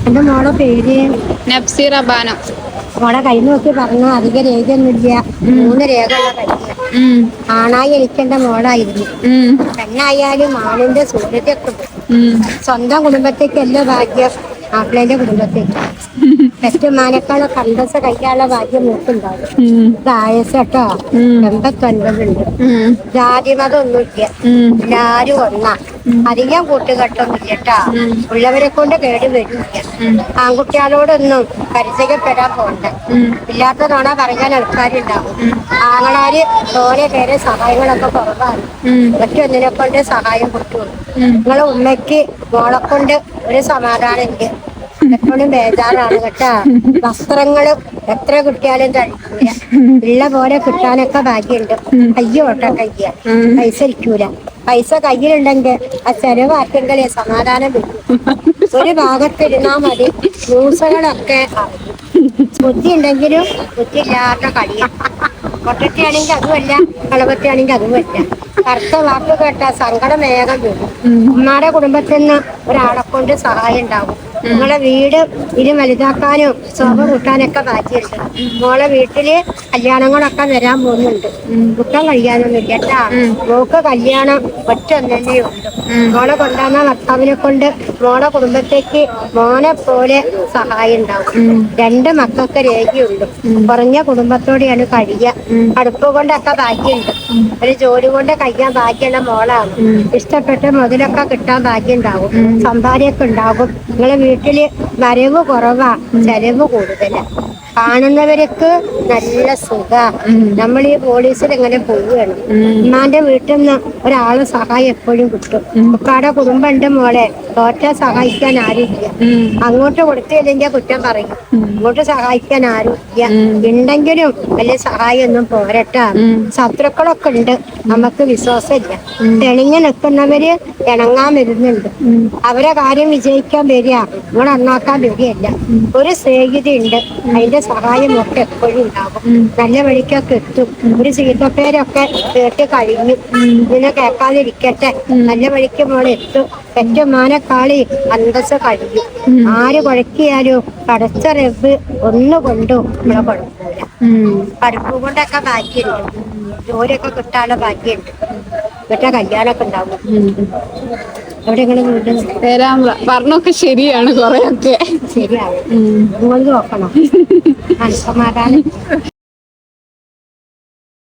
എന്റെ മോളെ പേര് നഫ്സി റബാന. മോളെ കൈ നോക്കി പറഞ്ഞു അധിക രേഖയൊന്നുമില്ല. 3 രേഖ ഉള്ള കൈ. ഉം. ആണായി എനിക്കെന്റെ മോളായിരുന്നു. ഉം. പെണ്ണായാലും ആണിന്റെ സൂര്യതൊക്കെ ഉണ്ട്. ഉം. സ്വന്തം കുടുംബത്തേക്ക് എല്ലാ ഭാഗ്യം മാപ്പിളേന്റെ കുടുംബത്തേക്ക്. പെറ്റുമാനേക്കാളെ കണ്ടസ കഴിക്കാനുള്ള ഭാഗ്യം മൂക്കുണ്ടാവും. ഉം. ആയസ് കേട്ടോ. ഉം. 89 ഉം. ജാതി മതം ഒന്നുമില്ല. ഉം. എല്ലാരും ഒന്നാ. അധികം കൂട്ടുകെട്ടൊന്നുമില്ല കേട്ടാ. ഉള്ളവരെ കൊണ്ട് കേട് വരില്ല. ആൺകുട്ടികളോടൊന്നും പരിചയപ്പെടാൻ പോകണ്ട. ഇല്ലാത്ത നോണ പറയാൻ ആൾക്കാരുണ്ടാവും. ആങ്ങളാര് തോനെ പേരെ സഹായങ്ങളൊക്കെ കുറവാണ്. മറ്റൊന്നിനെ കൊണ്ട് സഹായം കിട്ടുള്ളൂ. നിങ്ങളെ ഉമ്മയ്ക്ക് മോളെ കൊണ്ട് ഒരു സമാധാനം ഉണ്ട്. എപ്പോഴും ബേജാറാണ് കേട്ടാ. വസ്ത്രങ്ങളും എത്ര കിട്ടിയാലും കഴിക്കൂല. ഉള്ള പോലെ കിട്ടാനൊക്കെ ഭാഗ്യമുണ്ട്. കയ്യോട്ട കയ്യ പൈസ ഇരിക്കൂല. പൈസ കയ്യിലുണ്ടെങ്കിൽ ആ ചെലവാക്കെങ്കിലേ സമാധാനം കിട്ടും. ഒരു ഭാഗത്തിരുന്നാ മതി. ന്യൂസുകളൊക്കെ ബുദ്ധി ഉണ്ടെങ്കിലും ബുദ്ധി ഇല്ലാത്ത കളിയ. കൊട്ടത്തിയാണെങ്കിൽ അതുമല്ല, കളവത്തിയാണെങ്കിൽ അതുമല്ല. കറുത്ത വാക്ക് കേട്ടാ സങ്കടം വേഗം വരും. ഉമ്മാടെ കുടുംബത്തിൽ നിന്ന് ഒരാളെ കൊണ്ട് സഹായം ഉണ്ടാവും. നിങ്ങളെ വീട് ഇനി വലുതാക്കാനും ശോഭ കൂട്ടാനൊക്കെ ബാക്കിയുണ്ട്. മോളെ വീട്ടില് കല്യാണങ്ങളൊക്കെ വരാൻ പോകുന്നുണ്ട്. ദുഃഖം കഴിയാനൊന്നുമില്ല കേട്ടാ. മോക്ക് കല്യാണം ഒറ്റ ഒന്നല്ലേ ഉള്ളൂ. മോളെ കൊണ്ടാകുന്ന ഭർത്താവിനെ കൊണ്ട് മോളെ കുടുംബത്തേക്ക് മോനെ പോലെ സഹായം ഉണ്ടാവും. 2 മക്കൾക്ക് രേഖയുള്ളൂ. കുറഞ്ഞ കുടുംബത്തോടെയാണ് കഴിയുക. അടുപ്പ് കൊണ്ടൊക്കെ ഭാഗ്യമുണ്ട്. ഒരു ജോലി കൊണ്ട് കഴിയാൻ ഭാഗ്യമുള്ള മോളാണ്. ഇഷ്ടപ്പെട്ട മുതലൊക്കെ കിട്ടാൻ ഭാഗ്യം ഉണ്ടാവും. സമ്പാദ്യമൊക്കെ ഉണ്ടാകും. നിങ്ങളെ വീട്ടില് വരവ് കുറവാ, ചെലവ് കൂടുതലാ. കാണുന്നവർക്ക് നല്ല സുഖ. നമ്മൾ ഈ പോലീസിൽ എങ്ങനെ പോവുകയാണ്. ഉമ്മാന്റെ വീട്ടിൽ നിന്ന് ഒരാളെ സഹായം എപ്പോഴും കിട്ടും. ഉപ്പാടെ കുടുംബമുണ്ട് മോളെ. തോറ്റ സഹായിക്കാൻ ആരുമില്ല. അങ്ങോട്ട് കൊടുത്തില്ലെങ്കിൽ കുറ്റം പറയും. ഇങ്ങോട്ട് സഹായിക്കാൻ ആരും ഇല്ല. ഉണ്ടെങ്കിലും വലിയ സഹായം ഒന്നും പോരട്ടാ. ശത്രുക്കളൊക്കെ ഉണ്ട്. നമുക്ക് വിശ്വാസമില്ല. തെളിഞ്ഞു നിൽക്കുന്നവര് ഇണങ്ങാൻ വരുന്നുണ്ട്. അവരെ കാര്യം വിജയിക്കാൻ വരിക, നിങ്ങൾ നന്നാക്കാൻ വരികയല്ല. ഒരു സ്നേഹിത ഉണ്ട്. അതിന്റെ സഹായം ഒക്കെ എപ്പോഴും ഉണ്ടാകും. നല്ല വഴിക്കൊക്കെ എത്തും. ഒരു ചീത്തപ്പേരൊക്കെ കേട്ട് കഴിഞ്ഞു. ഇതിനെ കേൾക്കാതിരിക്കട്ടെ. നല്ല വഴിക്ക് മോളെ എത്തും. പെറ്റമാനക്കാളി അന്തസ് കഴിയും. ആര് കുഴക്കിയാലും പടച്ച റബ്ബ് ഒന്നുകൊണ്ടും നമ്മളെ കുഴപ്പമില്ല. പഠിപ്പ് കൊണ്ടൊക്കെ ഭാഗ്യമുണ്ട്. ജോലിയൊക്കെ കിട്ടാനുള്ള ഭാഗ്യമുണ്ട്. എന്നിട്ട് കല്യാണമൊക്കെ ഉണ്ടാവും. എവിടെയെങ്കിലും പറഞ്ഞൊക്കെ ശരിയാണ്. കൊറെയൊക്കെ ശരിയാവും. നിങ്ങൾ നോക്കണം. മനസ്സമാധാനം